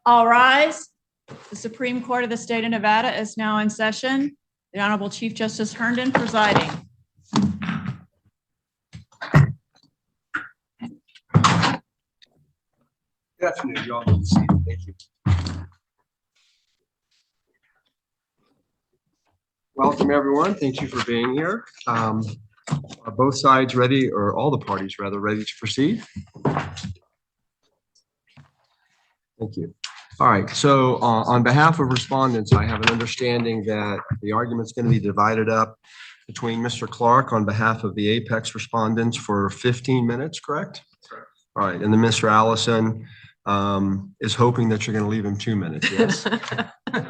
All rise. The Supreme Court of the State of Nevada is now in session. The Honorable Chief Justice Herndon presiding. Good afternoon, you all. Good to see you. Thank you. Welcome, everyone. Thank you for being here. Are both sides ready, or all the parties rather, ready to proceed? Thank you. All right. So on behalf of respondents, I have an understanding that the argument's going to be divided up between Mr. Clark on behalf of the Apex respondents for 15 minutes, correct? Correct. All right. And then Mr. Allison is hoping that you're going to leave him 2 minutes. Yes. And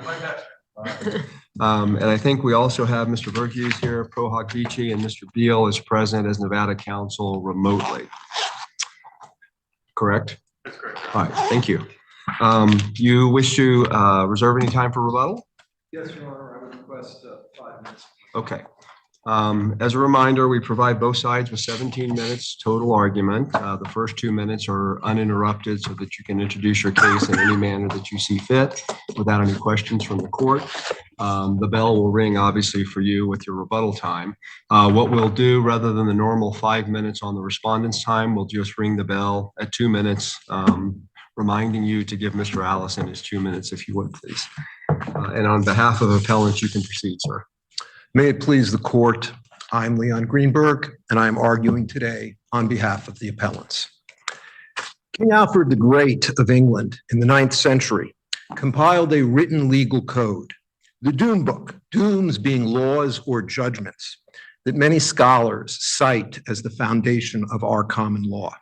I think we also have Mr. Verghese here, Pro Hoc Vici, and Mr. Beal is present as Nevada counsel remotely. Correct? That's correct. All right. Thank you. You wish to reserve any time for rebuttal? Yes, Your Honor. I would request 5 minutes. Okay. As a reminder, we provide both sides with 17 minutes total argument. The first 2 minutes are uninterrupted so that you can introduce your case in any manner that you see fit without any questions from the court. The bell will ring, obviously, for you with your rebuttal time. What we'll do, rather than the normal 5 minutes on the respondent's time, we'll just ring the bell at 2 minutes, reminding you to give Mr. Allison his 2 minutes, if you would, please. And on behalf of appellants, you can proceed, sir. May it please the court, I'm Leon Greenberg, and I'm arguing today on behalf of the appellants. King Alfred the Great of England in the 9th century compiled a written legal code, the Doom Book, dooms being laws or judgments that many scholars cite as the foundation of our common law.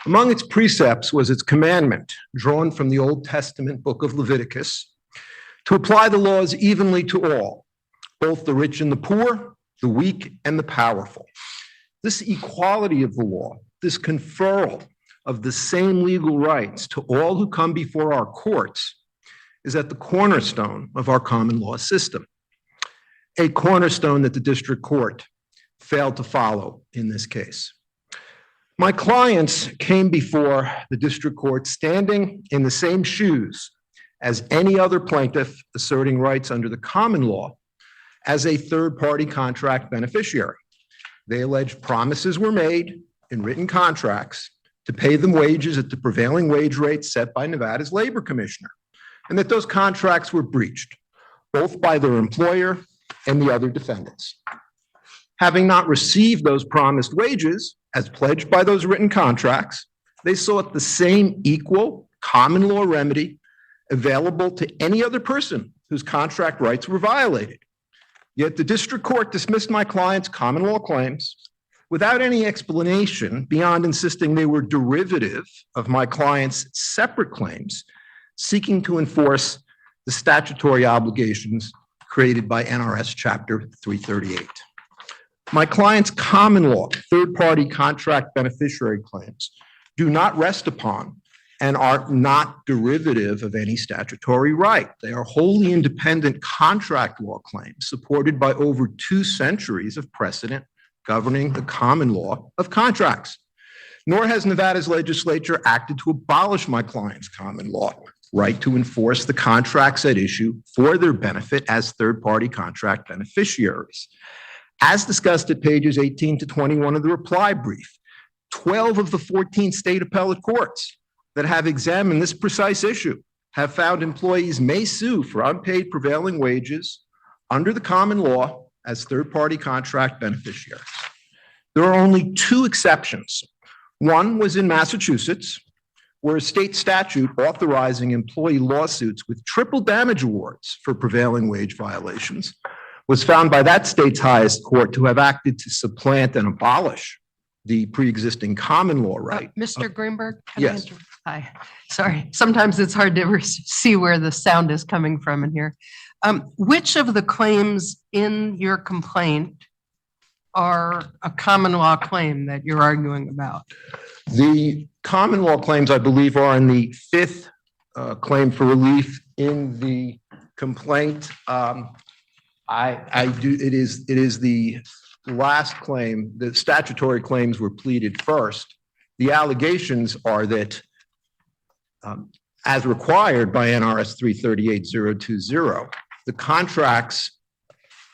Among its precepts was its commandment, drawn from the Old Testament book of Leviticus, to apply the laws evenly to all, both the rich and the poor, the weak and the powerful. This equality of the law, this conferral of the same legal rights to all who come before our courts, is at the cornerstone of our common law system, a cornerstone that the district court failed to follow in this case. My clients came before the district court standing in the same shoes as any other plaintiff asserting rights under the common law as a third-party contract beneficiary. They alleged promises were made in written contracts to pay them wages at the prevailing wage rate set by Nevada's labor commissioner, and that those contracts were breached, both by their employer and the other defendants. Having not received those promised wages, as pledged by those written contracts, they sought the same equal common law remedy available to any other person whose contract rights were violated. Yet the district court dismissed my client's common law claims without any explanation beyond insisting they were derivative of my client's separate claims, seeking to enforce the statutory obligations created by NRS Chapter 338. My client's common law third-party contract beneficiary claims do not rest upon and are not derivative of any statutory right. They are wholly independent contract law claims supported by over 2 centuries of precedent governing the common law of contracts. Nor has Nevada's legislature acted to abolish my client's common law right to enforce the contracts at issue for their benefit as third-party contract beneficiaries. As discussed at pages 18 to 21 of the reply brief, 12 of the 14 state appellate courts that have examined this precise issue have found employees may sue for unpaid prevailing wages under the common law as third-party contract beneficiaries. There are only 2 exceptions. One was in Massachusetts, where a state statute authorizing employee lawsuits with triple damage awards for prevailing wage violations was found by that state's highest court to have acted to supplant and abolish the pre-existing common law right. Mr. Greenberg? Yes. Hi, sorry. Sometimes it's hard to see where the sound is coming from in here. Which of the claims in your complaint are a common law claim that you're arguing about? The common law claims, I believe, are in the 5th claim for relief in the complaint. It is the last claim. The statutory claims were pleaded first. The allegations are that as required by NRS 338-020, the contracts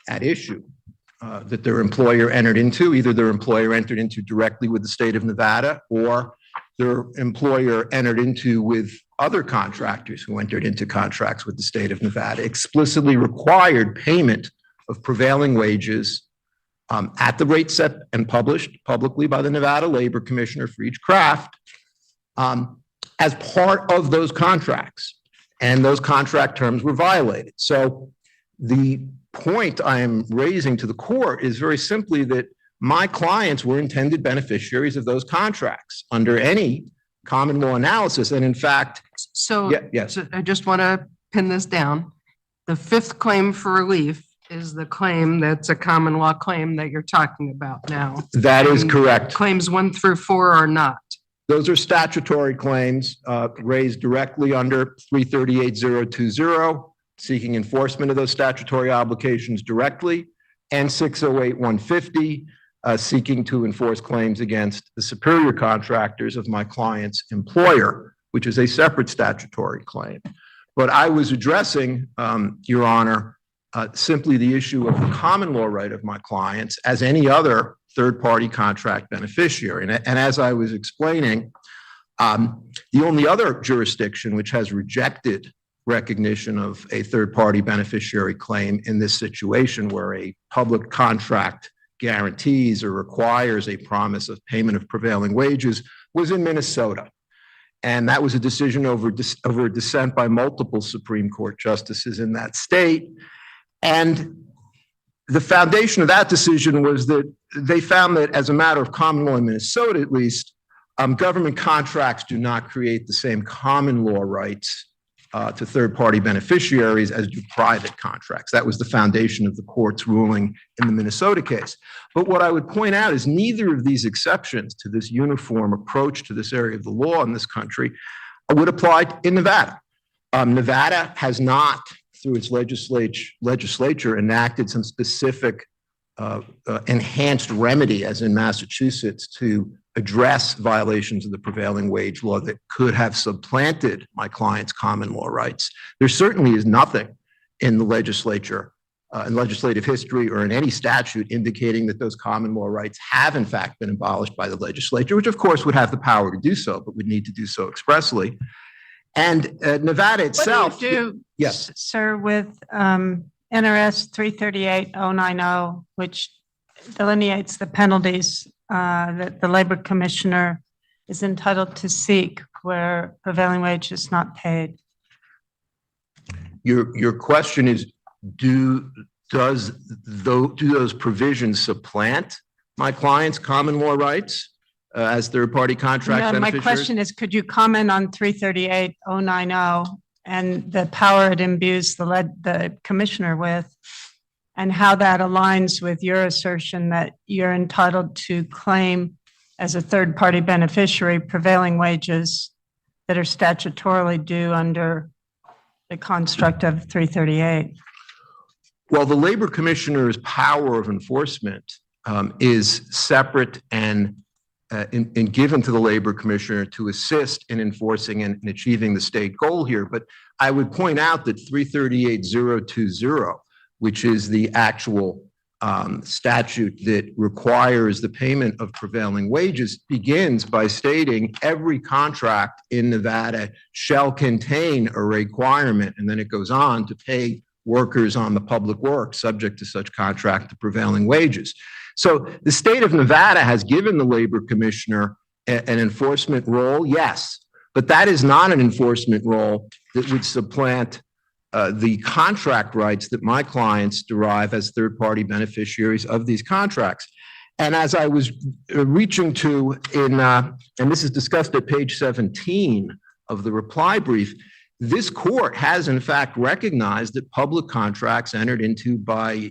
at issue that their employer entered into, either their employer entered into directly with the state of Nevada or their employer entered into with other contractors who entered into contracts with the state of Nevada, explicitly required payment of prevailing wages at the rate set and published publicly by the Nevada Labor Commissioner for each craft as part of those contracts. And those contract terms were violated. So the point I am raising to the court is very simply that my clients were intended beneficiaries of those contracts under any common law analysis. And in fact, So yes, so I just want to pin this down. The fifth claim for relief is the claim that's a common law claim that you're talking about now. that is correct. Claims 1 through 4 are not. Those are statutory claims raised directly under 338-020, seeking enforcement of those statutory obligations directly, and 608-150, seeking to enforce claims against the superior contractors of my client's employer, which is a separate statutory claim. But I was addressing, Your Honor, simply the issue of the common law right of my clients as any other third-party contract beneficiary. And as I was explaining, the only other jurisdiction which has rejected recognition of a third-party beneficiary claim in this situation where a public contract guarantees or requires a promise of payment of prevailing wages was in Minnesota. And that was a decision over dissent by multiple Supreme Court justices in that state. And the foundation of that decision was that they found that as a matter of common law in Minnesota, at least, government contracts do not create the same common law rights to third-party beneficiaries as do private contracts. That was the foundation of the court's ruling in the Minnesota case. But what I would point out is neither of these exceptions to this uniform approach to this area of the law in this country would apply in Nevada. Nevada has not, through its legislature, enacted some specific enhanced remedy, as in Massachusetts, to address violations of the prevailing wage law that could have supplanted my client's common law rights. There certainly is nothing in the legislature, in legislative history or in any statute indicating that those common law rights have in fact been abolished by the legislature, which of course would have the power to do so, but would need to do so expressly. And Nevada itself. What do you do, Yes. Sir, with NRS 338-090, which delineates the penalties that the labor commissioner is entitled to seek where prevailing wage is not paid? Your question is, do those provisions supplant my client's common law rights as third-party contract No, my beneficiaries? question is, could you comment on 338-090 and the power it imbues the commissioner with, and how that aligns with your assertion that you're entitled to claim as a third-party beneficiary prevailing wages that are statutorily due under the construct of 338? Well, the labor commissioner's power of enforcement is separate and given to the labor commissioner to assist in enforcing and achieving the state goal here. But I would point out that 338-020, which is the actual statute that requires the payment of prevailing wages, begins by stating every contract in Nevada shall contain a requirement, and then it goes on to pay workers on the public work subject to such contract to prevailing wages. So the state of Nevada has given the labor commissioner an enforcement role, yes, but that is not an enforcement role that would supplant the contract rights that my clients derive as third-party beneficiaries of these contracts. And as I was reaching to and this is discussed at page 17 of the reply brief, this court has in fact recognized that public contracts entered into by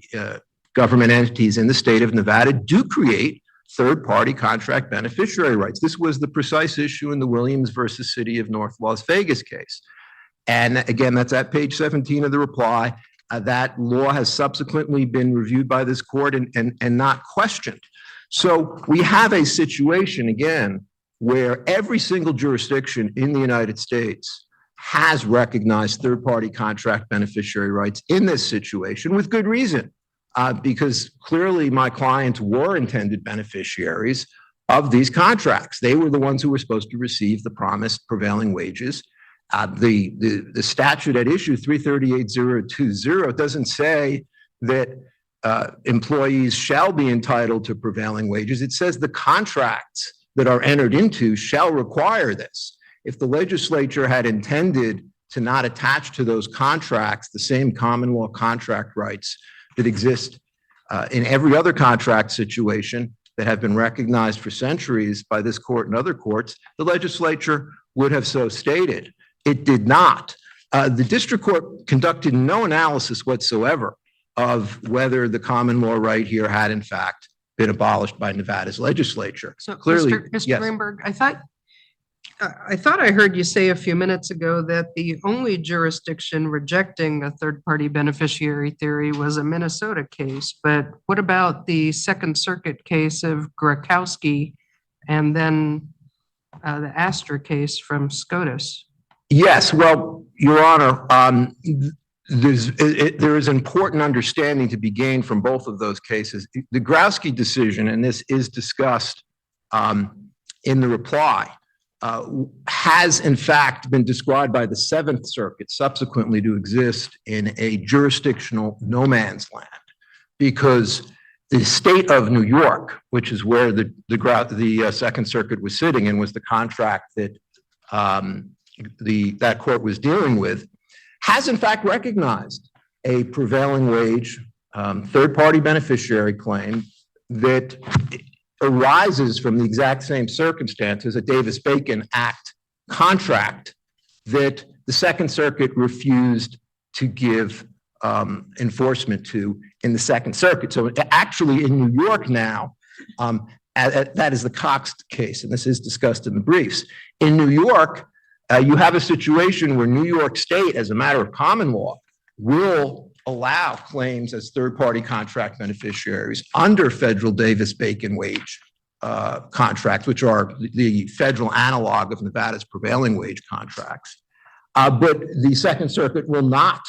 government entities in the state of Nevada do create third-party contract beneficiary rights. This was the precise issue in the Williams versus City of North Las Vegas case. And again, that's at page 17 of the reply. That law has subsequently been reviewed by this court and not questioned. So we have a situation, again, where every single jurisdiction in the United States has recognized third-party contract beneficiary rights in this situation with good reason, because clearly my clients were intended beneficiaries of these contracts. They were the ones who were supposed to receive the promised prevailing wages. The statute at issue 338020 doesn't say that employees shall be entitled to prevailing wages. It says the contracts that are entered into shall require this. If the legislature had intended to not attach to those contracts the same common law contract rights that exist in every other contract situation that have been recognized for centuries by this court and other courts, the legislature would have so stated. It did not. The district court conducted no analysis whatsoever of whether the common law right here had in fact been abolished by Nevada's legislature. So Clearly, Mr. yes. Greenberg, I thought I heard you say a few minutes ago that the only jurisdiction rejecting a third-party beneficiary theory was a Minnesota case. But what about the Second Circuit case of Grakowski and then the Astor case from SCOTUS? Yes, well, Your Honor, there is important understanding to be gained from both of those cases. The Grakowski decision, and this is discussed in the reply, has in fact been described by the Seventh Circuit subsequently to exist in a jurisdictional no man's land, because the state of New York, which is where the Second Circuit was sitting and was the contract that that court was dealing with, has in fact recognized a prevailing wage third-party beneficiary claim that arises from the exact same circumstances, a Davis-Bacon Act contract that the Second Circuit refused to give enforcement to in the Second Circuit. So actually in New York now, that is the Cox case, and this is discussed in the briefs. In New York, you have a situation where New York State, as a matter of common law, will allow claims as third-party contract beneficiaries under federal Davis-Bacon wage contracts, which are the federal analog of Nevada's prevailing wage contracts. But the Second Circuit will not,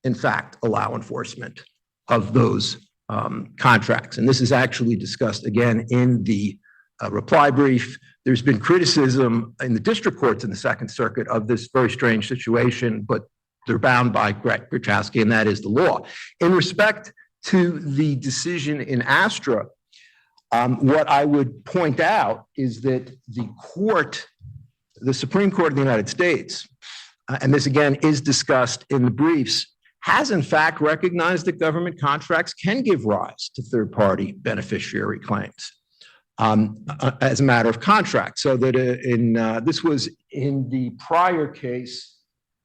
in fact, allow enforcement of those contracts. And this is actually discussed again in the reply brief. There's been criticism in the district courts in the Second Circuit of this very strange situation, but they're bound by Grakowski, and that is the law. In respect to the decision in Astra, what I would point out is that the Supreme Court of the United States, and this again is discussed in the briefs, has in fact recognized that government contracts can give rise to third-party beneficiary claims as a matter of contract. So that this was in the prior case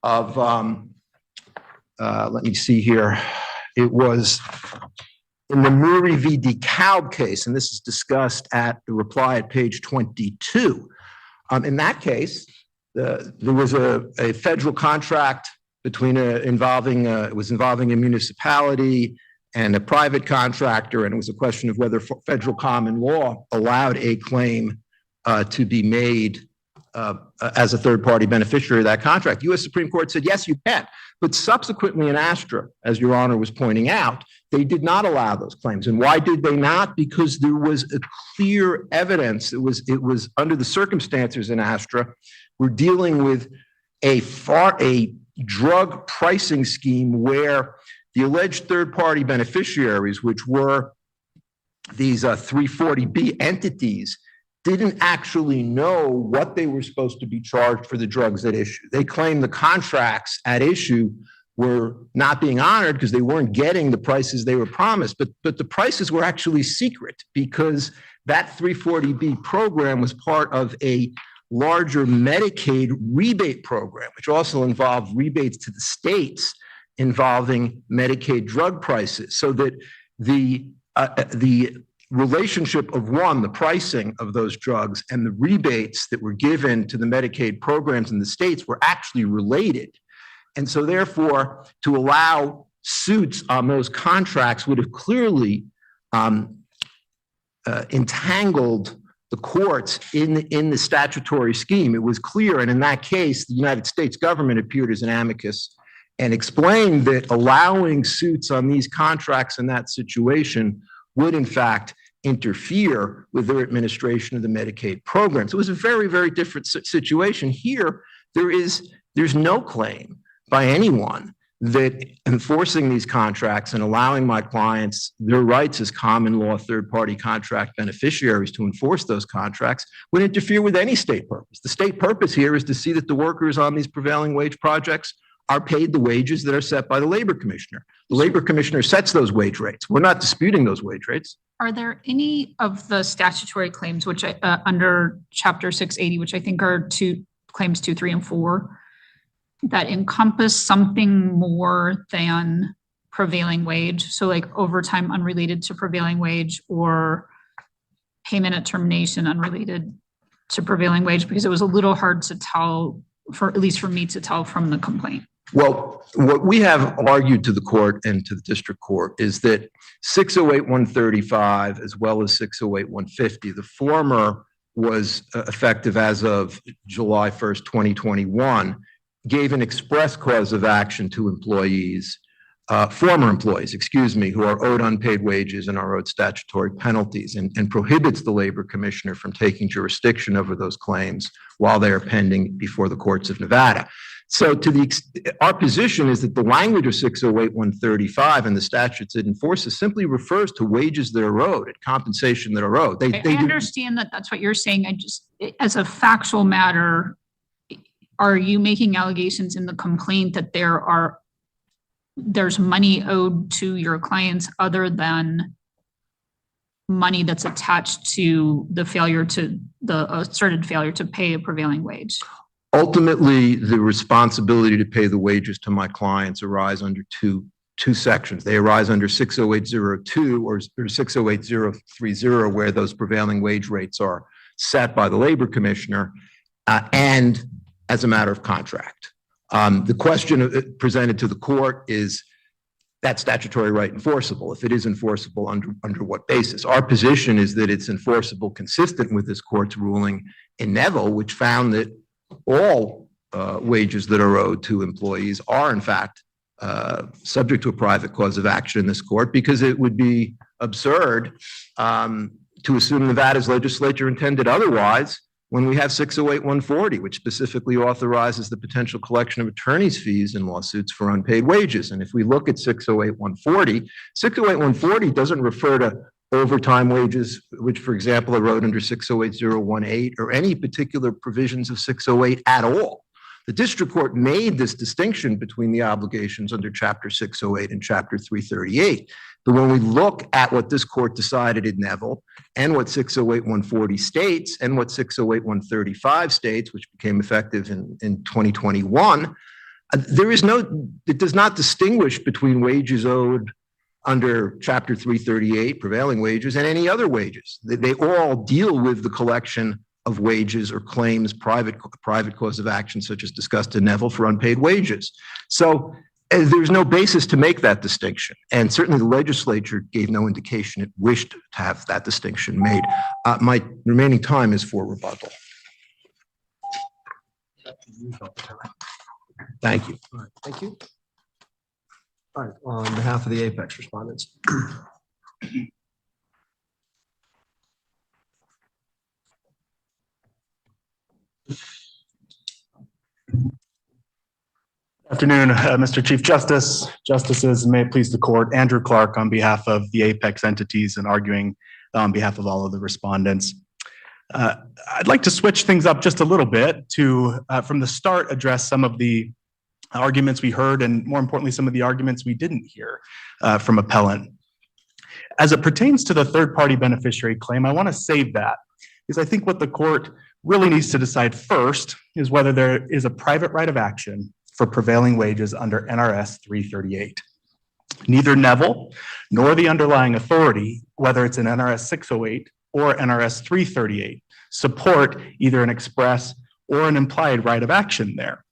of, let me see here, it was in the Murray v. DeKalb case, and this is discussed at the reply at page 22. In that case, there was a federal contract between involving a municipality and a private contractor, and it was a question of whether federal common law allowed a claim to be made as a third-party beneficiary of that contract. U.S. Supreme Court said, yes, you can. But subsequently in Astra, as Your Honor was pointing out, they did not allow those claims. And why did they not? Because there was a clear evidence. It was under the circumstances in Astra, we're dealing with a drug pricing scheme where the alleged third-party beneficiaries, which were these 340B entities, didn't actually know what they were supposed to be charged for the drugs at issue. They claimed the contracts at issue were not being honored because they weren't getting the prices they were promised, but the prices were actually secret because that 340B program was part of a larger Medicaid rebate program, which also involved rebates to the states involving Medicaid drug prices, so that the relationship of the pricing of those drugs and the rebates that were given to the Medicaid programs in the states were actually related. And so therefore, to allow suits on those contracts would have clearly entangled the courts in the statutory scheme. It was clear, and in that case, the United States government appeared as an amicus and explained that allowing suits on these contracts in that situation would in fact interfere with their administration of the Medicaid programs. It was a very, very different situation. Here, there's no claim by anyone that enforcing these contracts and allowing my clients their rights as common law third-party contract beneficiaries to enforce those contracts would interfere with any state purpose. The state purpose here is to see that the workers on these prevailing wage projects are paid the wages that are set by the labor commissioner. The labor commissioner sets those wage rates. We're not disputing those wage rates. Are there any of the statutory claims which under Chapter 680, which I think are claims 2, 3, and 4, that encompass something more than prevailing wage? So like overtime unrelated to prevailing wage, or payment at termination unrelated to prevailing wage? Because it was a little hard to tell, at least for me to tell from the complaint. Well, what we have argued to the court and to the district court is that 608-135 as well as 608-150, the former was effective as of July 1st, 2021, gave an express cause of action to employees, former employees, who are owed unpaid wages and are owed statutory penalties, and prohibits the labor commissioner from taking jurisdiction over those claims while they are pending before the courts of Nevada. So our position is that the language of 608-135 and the statutes it enforces simply refers to wages that are owed and compensation that are owed. I understand that that's what you're saying. As a factual matter, are you making allegations in the complaint that there's money owed to your clients other than money that's attached to the asserted failure to pay a prevailing wage? Ultimately, the responsibility to pay the wages to my clients arise under two sections. They arise under 60802 or 608-030, where those prevailing wage rates are set by the labor commissioner, and as a matter of contract. The question presented to the court is that statutory right enforceable? If it is enforceable, under what basis? Our position is that it's enforceable consistent with this court's ruling in Neville, which found that all wages that are owed to employees are in fact subject to a private cause of action in this court, because it would be absurd to assume Nevada's legislature intended otherwise when we have 608-140, which specifically authorizes the potential collection of attorney's fees in lawsuits for unpaid wages. And if we look at 608-140, 608-140 doesn't refer to overtime wages, which, for example, are owed under 608-018 or any particular provisions of 608 at all. The district court made this distinction between the obligations under Chapter 608 and Chapter 338. But when we look at what this court decided in Neville and what 608-140 states and what 608-135 states, which became effective in 2021, it does not distinguish between wages owed under Chapter 338, prevailing wages, and any other wages. They all deal with the collection of wages or claims, private cause of action, such as discussed in Neville, for unpaid wages. So there's no basis to make that distinction. And certainly the legislature gave no indication it wished to have that distinction made. My remaining time is for rebuttal. Thank you. All right, thank you. All right, on behalf of the Apex respondents. Afternoon, Mr. Chief Justice, Justices, may it please the court. Andrew Clark on behalf of the Apex entities and arguing on behalf of all of the respondents. I'd like to switch things up just a little bit to, from the start, address some of the arguments we heard and, more importantly, some of the arguments we didn't hear from appellant. As it pertains to the third-party beneficiary claim, I want to save that because I think what the court really needs to decide first is whether there is a private right of action for prevailing wages under NRS 338. Neither Neville nor the underlying authority, whether it's in NRS 608 or NRS 338, support either an express or an implied right of action there.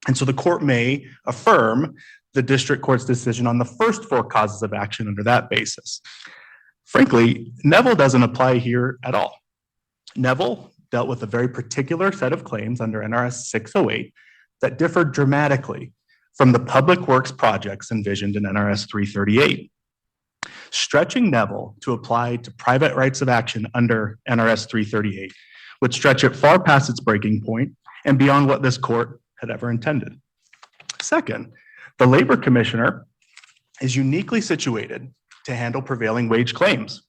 And so the court may affirm the district court's decision on the first four causes of action under that basis. Frankly, Neville doesn't apply here at all. Neville dealt with a very particular set of claims under NRS 608 that differed dramatically from the public works projects envisioned in NRS 338. Stretching Neville to apply to private rights of action under NRS 338 would stretch it far past its breaking point and beyond what this court had ever intended. Second, the Labor Commissioner is uniquely situated to handle prevailing wage claims.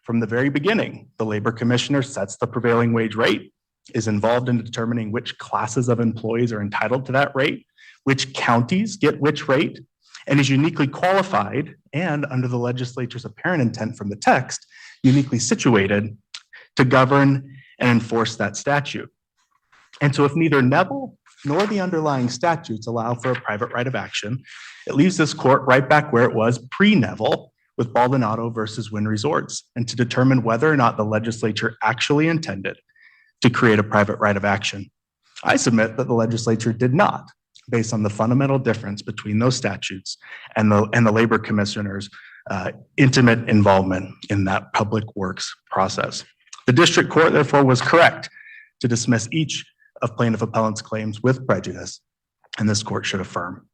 From the very beginning, the Labor Commissioner sets the prevailing wage rate, is involved in determining which classes of employees are entitled to that rate, which counties get which rate, and is uniquely qualified and, under the legislature's apparent intent from the text, uniquely situated to govern and enforce that statute. And so if neither Neville nor the underlying statutes allow for a private right of action, it leaves this court right back where it was pre-Neville with Baldonado versus Wynn Resorts, and to determine whether or not the legislature actually intended to create a private right of action. I submit that the legislature did not, based on the fundamental difference between those statutes and the Labor Commissioner's intimate involvement in that public works process. The district court, therefore, was correct to dismiss each of plaintiff appellant's claims with prejudice, and this court should affirm.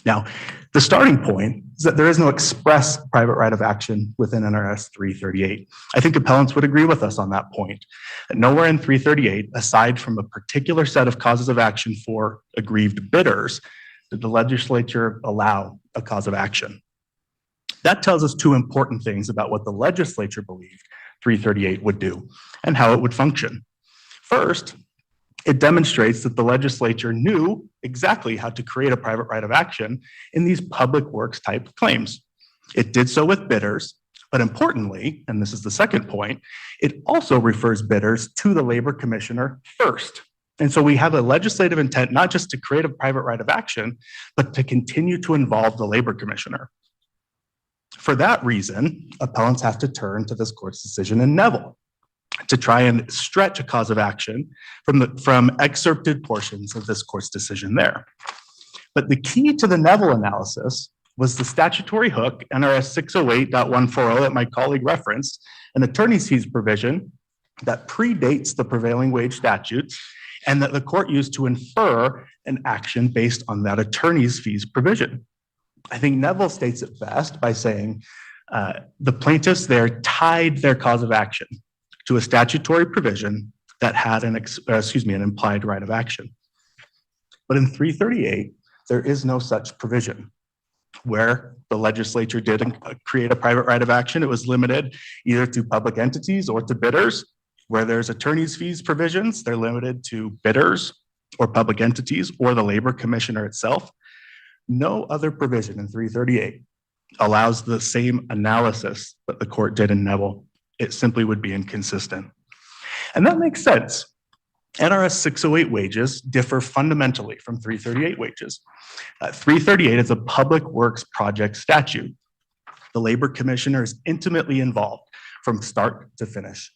Now, the starting point is that there is no express private right of action within NRS 338. I think appellants would agree with us on that point. Nowhere in 338, aside from a particular set of causes of action for aggrieved bidders, did the legislature allow a cause of action. That tells us two important things about what the legislature believed 338 would do and how it would function. First, it demonstrates that the legislature knew exactly how to create a private right of action in these public works type claims. It did so with bidders, but importantly, and this is the second point, it also refers bidders to the Labor Commissioner first. And so we have a legislative intent not just to create a private right of action, but to continue to involve the Labor Commissioner. For that reason, appellants have to turn to this court's decision in Neville to try and stretch a cause of action from excerpted portions of this court's decision there. But the key to the Neville analysis was the statutory hook, NRS 608.140 that my colleague referenced, an attorney's fees provision that predates the prevailing wage statutes and that the court used to infer an action based on that attorney's fees provision. I think Neville states it best by saying the plaintiffs there tied their cause of action to a statutory provision that had an implied right of action. But in 338, there is no such provision. Where the legislature did create a private right of action, it was limited either to public entities or to bidders. Where there's attorney's fees provisions, they're limited to bidders or public entities or the Labor Commissioner itself. No other provision in 338 allows the same analysis that the court did in Neville. It simply would be inconsistent. And that makes sense. NRS 608 wages differ fundamentally from 338 wages. 338 is a public works project statute. The Labor Commissioner is intimately involved from start to finish.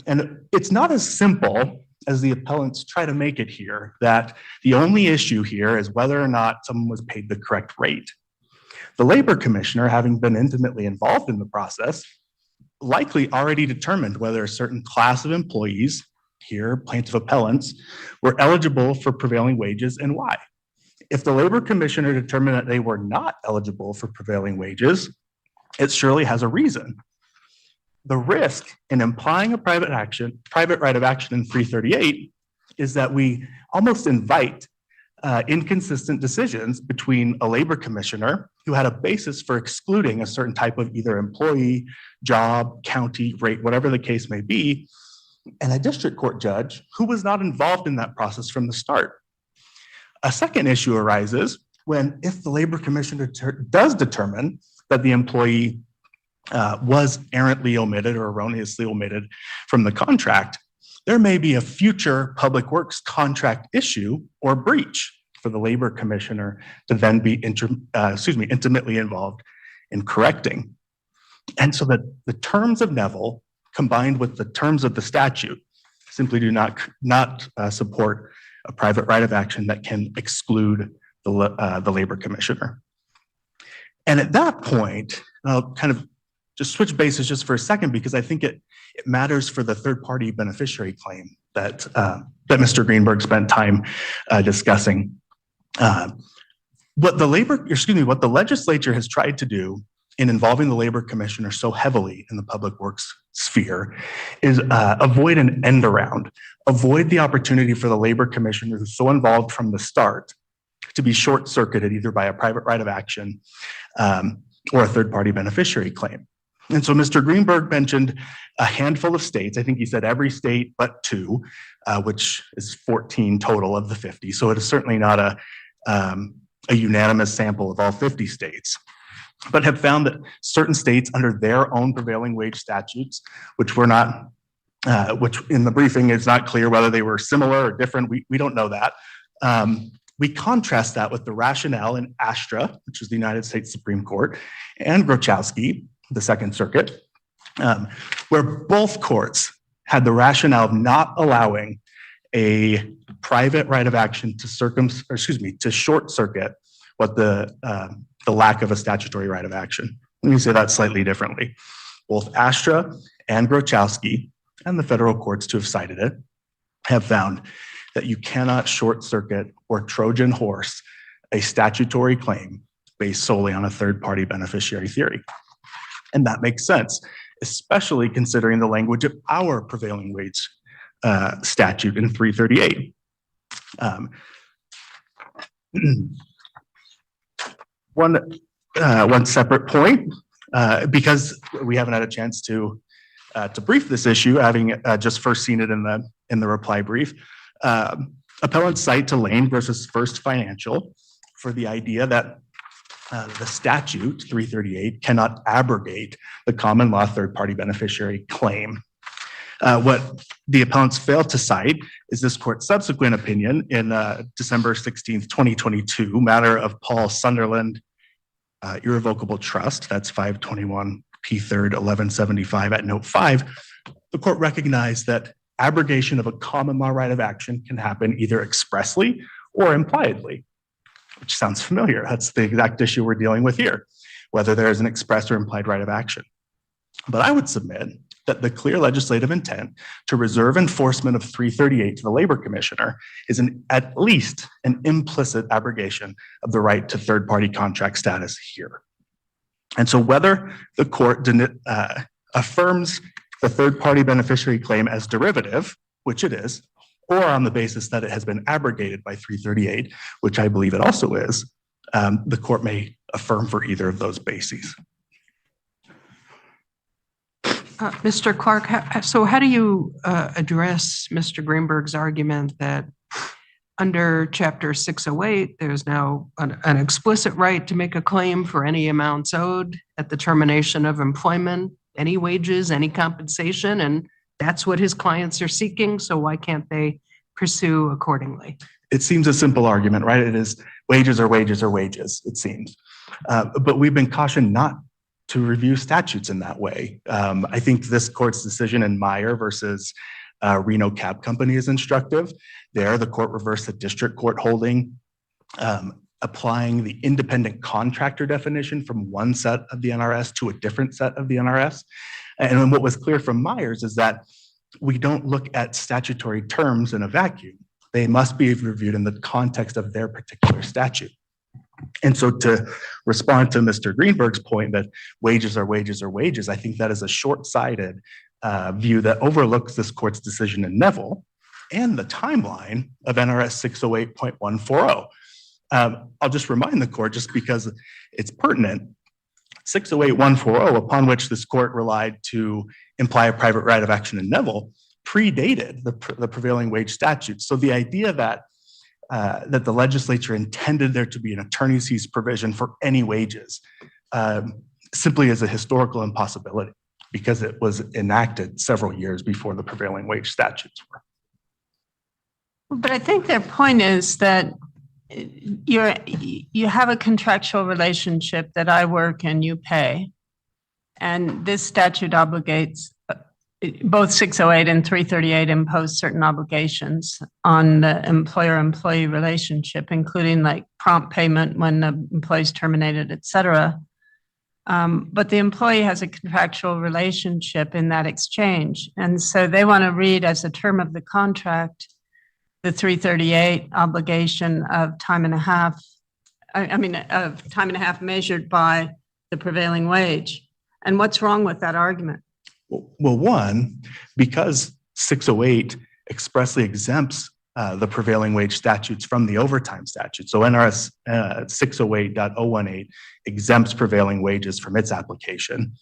And it's not as simple as the appellants try to make it here, that the only issue here is whether or not someone was paid the correct rate. The Labor Commissioner, having been intimately involved in the process, likely already determined whether a certain class of employees, here plaintiff appellants, were eligible for prevailing wages and why. If the Labor Commissioner determined that they were not eligible for prevailing wages, it surely has a reason. The risk in implying a private right of action in 338 is that we almost invite inconsistent decisions between a Labor Commissioner who had a basis for excluding a certain type of either employee, job, county, rate, whatever the case may be, and a district court judge who was not involved in that process from the start. A second issue arises when, if the Labor Commissioner does determine that the employee was errantly omitted or erroneously omitted from the contract, there may be a future public works contract issue or breach for the Labor Commissioner to then be intimately involved in correcting. And so that the terms of Neville combined with the terms of the statute simply do not support a private right of action that can exclude the Labor Commissioner. And at that point, I'll kind of just switch bases just for a second, because I think it matters for the third-party beneficiary claim that Mr. Greenberg spent time discussing. What the legislature has tried to do in involving the labor commissioner so heavily in the public works sphere is avoid an end around, avoid the opportunity for the labor commissioner who's so involved from the start to be short-circuited either by a private right of action or a third-party beneficiary claim. And so Mr. Greenberg mentioned a handful of states. I think he said every state but 2, which is 14 total of the 50. So it is certainly not a unanimous sample of all 50 states, but have found that certain states under their own prevailing wage statutes, which were not, which in the briefing is not clear whether they were similar or different. We don't know that. We contrast that with the rationale in Astra, which is the United States Supreme Court, and Grochowski, the Second Circuit, where both courts had the rationale of not allowing a private right of action to short circuit what the lack of a statutory right of action. Let me say that slightly differently. Both Astra and Grochowski, and the federal courts to have cited it, have found that you cannot short circuit or Trojan horse a statutory claim based solely on a third-party beneficiary theory. And that makes sense, especially considering the language of our prevailing wage statute in 338. One separate point, because we haven't had a chance to brief this issue, having just first seen it in the reply brief. Appellants cite to Lane versus First Financial for the idea that the statute 338 cannot abrogate the common law third-party beneficiary claim. What the appellants failed to cite is this court's subsequent opinion in December 16th, 2022, matter of Paul Sunderland irrevocable trust. That's 521 P3rd 1175 at note 5. The court recognized that abrogation of a common law right of action can happen either expressly or impliedly, which sounds familiar. That's the exact issue we're dealing with here, whether there is an express or implied right of action. But I would submit that the clear legislative intent to reserve enforcement of 338 to the labor commissioner is at least an implicit abrogation of the right to third-party contract status here. And so whether the court affirms the third-party beneficiary claim as derivative, which it is, or on the basis that it has been abrogated by 338, which I believe it also is, the court may affirm for either of those bases. Mr. Clark, so how do you address Mr. Greenberg's argument that under Chapter 608, there's now an explicit right to make a claim for any amounts owed at the termination of employment, any wages, any compensation, and that's what his clients are seeking, so why can't they pursue accordingly? It seems a simple argument, right? It is wages are wages are wages, it seems. But we've been cautioned not to review statutes in that way. I think this court's decision in Meyer versus Reno Cab Company is instructive. There, the court reversed the district court holding, applying the independent contractor definition from one set of the NRS to a different set of the NRS. And then what was clear from Myers is that we don't look at statutory terms in a vacuum. They must be reviewed in the context of their particular statute. And so to respond to Mr. Greenberg's point that wages are wages are wages, I think that is a short-sighted view that overlooks this court's decision in Neville and the timeline of NRS 608.140. I'll just remind the court, just because it's pertinent, 608.140, upon which this court relied to imply a private right of action in Neville, predated the prevailing wage statute. So the idea that the legislature intended there to be an attorney's fees provision for any wages simply is a historical impossibility because it was enacted several years before the prevailing wage statutes were. But I think their point is that you have a contractual relationship that I work and you pay. And this statute obligates, both 608 and 338 impose certain obligations on the employer-employee relationship, including like prompt payment when the employee's terminated, et cetera. But the employee has a contractual relationship in that exchange. And so they want to read as a term of the contract, the 338 obligation of time and a half, of time and a half measured by the prevailing wage. And what's wrong with that argument? Well, one, because 608 expressly exempts the prevailing wage statutes from the overtime statute. So NRS 608.018 exempts prevailing wages from its application.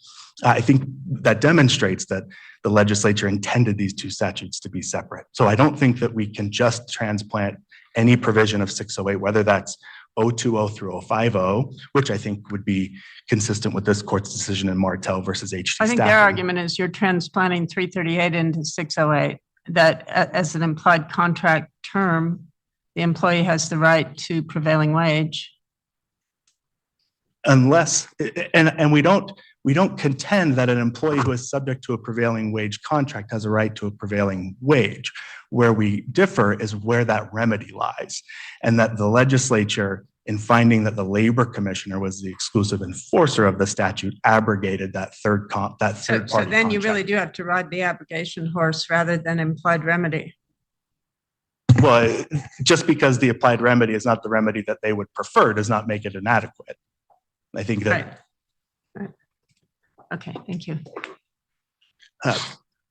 I think that demonstrates that the legislature intended these two statutes to be separate. So I don't think that we can just transplant any provision of 608, whether that's 020 through 050, which I think would be consistent with this court's decision in Martel versus HT I think Staffing. their argument is you're transplanting 338 into 608, that as an implied contract term, the employee has the right to prevailing wage. Unless, and we don't contend that an employee who is subject to a prevailing wage contract has a right to a prevailing wage. Where we differ is where that remedy lies, and that the legislature, in finding that the labor commissioner was the exclusive enforcer of the statute, abrogated that third party. So then you really do have to ride the abrogation horse rather than implied remedy. Well, just because the applied remedy is not the remedy that they would prefer does not make it inadequate. I think that. Right. Okay, thank you.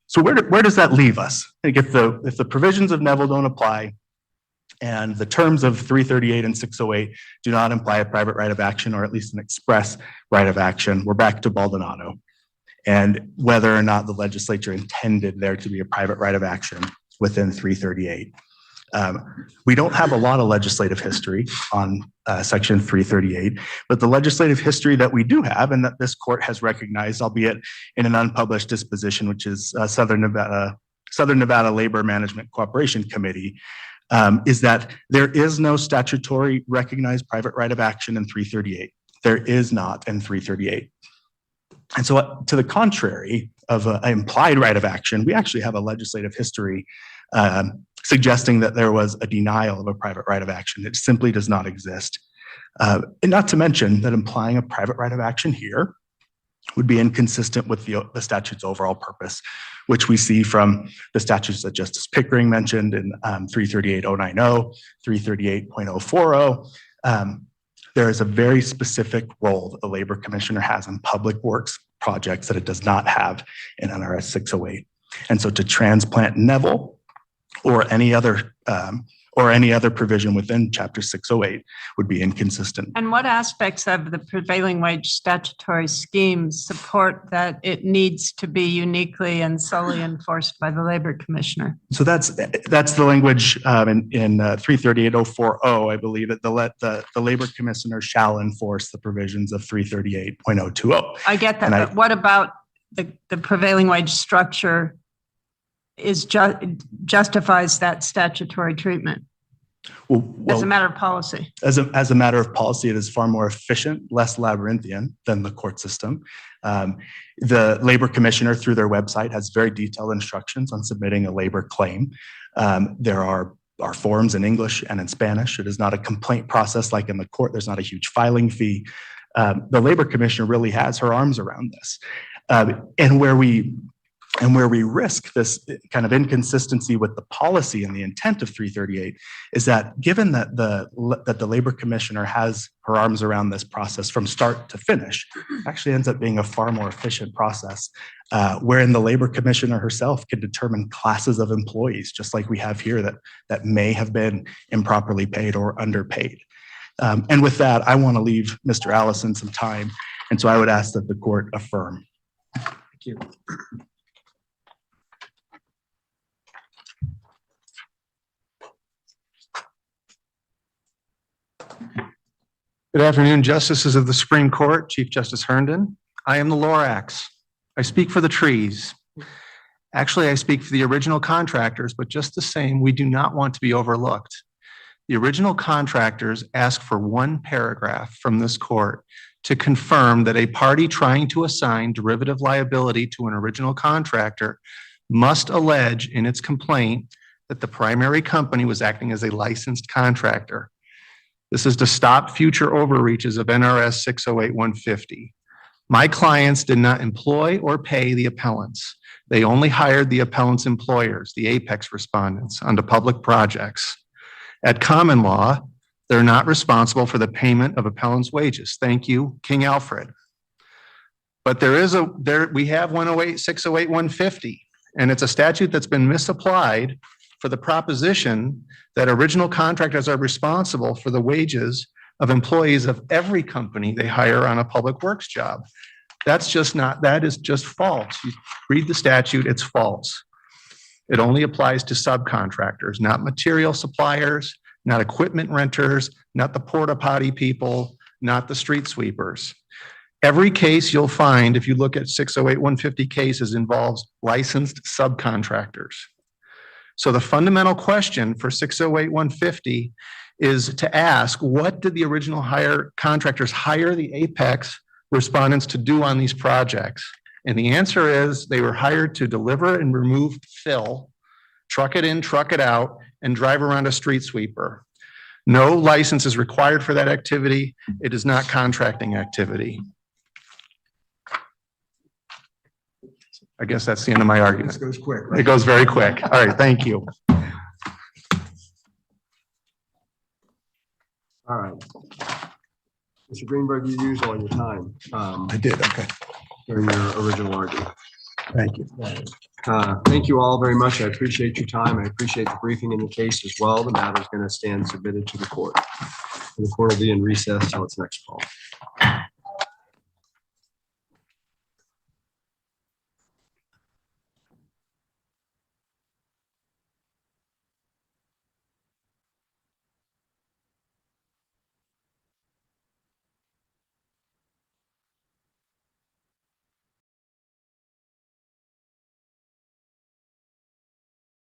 So where does that leave us? Like if the provisions of Neville don't apply and the terms of 338 and 608 do not imply a private right of action, or at least an express right of action, we're back to Baldonado and whether or not the legislature intended there to be a private right of action within 338. We don't have a lot of legislative history on Section 338, but the legislative history that we do have and that this court has recognized, albeit in an unpublished disposition, which is Southern Nevada Labor Management Cooperation Committee, is that there is no statutory recognized private right of action in 338. There is not in 338. And so to the contrary of an implied right of action, we actually have a legislative history suggesting that there was a denial of a private right of action. It simply does not exist. And not to mention that implying a private right of action here would be inconsistent with the statute's overall purpose, which we see from the statutes that Justice Pickering mentioned in 338.090, 338.040. There is a very specific role that the Labor Commissioner has in public works projects that it does not have in NRS 608. And so to transplant Neville or any other provision within Chapter 608 would be inconsistent. And what aspects of the prevailing wage statutory scheme support that it needs to be uniquely and solely enforced by the Labor Commissioner? So that's the language in 338.040, I believe, that the Labor Commissioner shall enforce the provisions of 338.020. I get that, but what about the prevailing wage structure justifies that statutory treatment as a matter of policy? As a matter of policy, it is far more efficient, less labyrinthian than the court system. The Labor Commissioner, through their website, has very detailed instructions on submitting a labor claim. There are forms in English and in Spanish. It is not a complaint process like in the court. There's not a huge filing fee. The Labor Commissioner really has her arms around this. And where we risk this kind of inconsistency with the policy and the intent of 338 is that given that the Labor Commissioner has her arms around this process from start to finish, it actually ends up being a far more efficient process, wherein the Labor Commissioner herself can determine classes of employees, just like we have here, that may have been improperly paid or underpaid. And with that, I want to leave Mr. Allison some time, and so I would ask that the court affirm. Thank you. Good afternoon, Justices of the Supreme Court, Chief Justice Herndon. I am the Lorax. I speak for the trees. Actually, I speak for the original contractors, but just the same, we do not want to be overlooked. The original contractors asked for one paragraph from this court to confirm that a party trying to assign derivative liability to an original contractor must allege in its complaint that the primary company was acting as a licensed contractor. This is to stop future overreaches of NRS 608-150. My clients did not employ or pay the appellants. They only hired the appellant's employers, the apex respondents, onto public projects. At common law, they're not responsible for the payment of appellant's wages. Thank you, King Alfred. But we have 108, 608, 150, and it's a statute that's been misapplied for the proposition that original contractors are responsible for the wages of employees of every company they hire on a public works job. That is just false. You read the statute, it's false. It only applies to subcontractors, not material suppliers, not equipment renters, not the porta potty people, not the street sweepers. Every case you'll find, if you look at 608, 150 cases, involves licensed subcontractors. So the fundamental question for 608, 150 is to ask, what did the original contractors hire the apex respondents to do on these projects? And the answer is they were hired to deliver and remove fill, truck it in, truck it out, and drive around a street sweeper. No license is required for that activity. It is not contracting activity. I guess that's the end of my argument. This goes quick, right? It goes very quick. All right, thank you. All right. Mr. Greenberg, you used all your time I did, okay. during your original argument. Thank you. Thank you all very much. I appreciate your time. I appreciate the briefing in the case as well. The matter is going to stand submitted to the court. And the court will be in recess till its next call.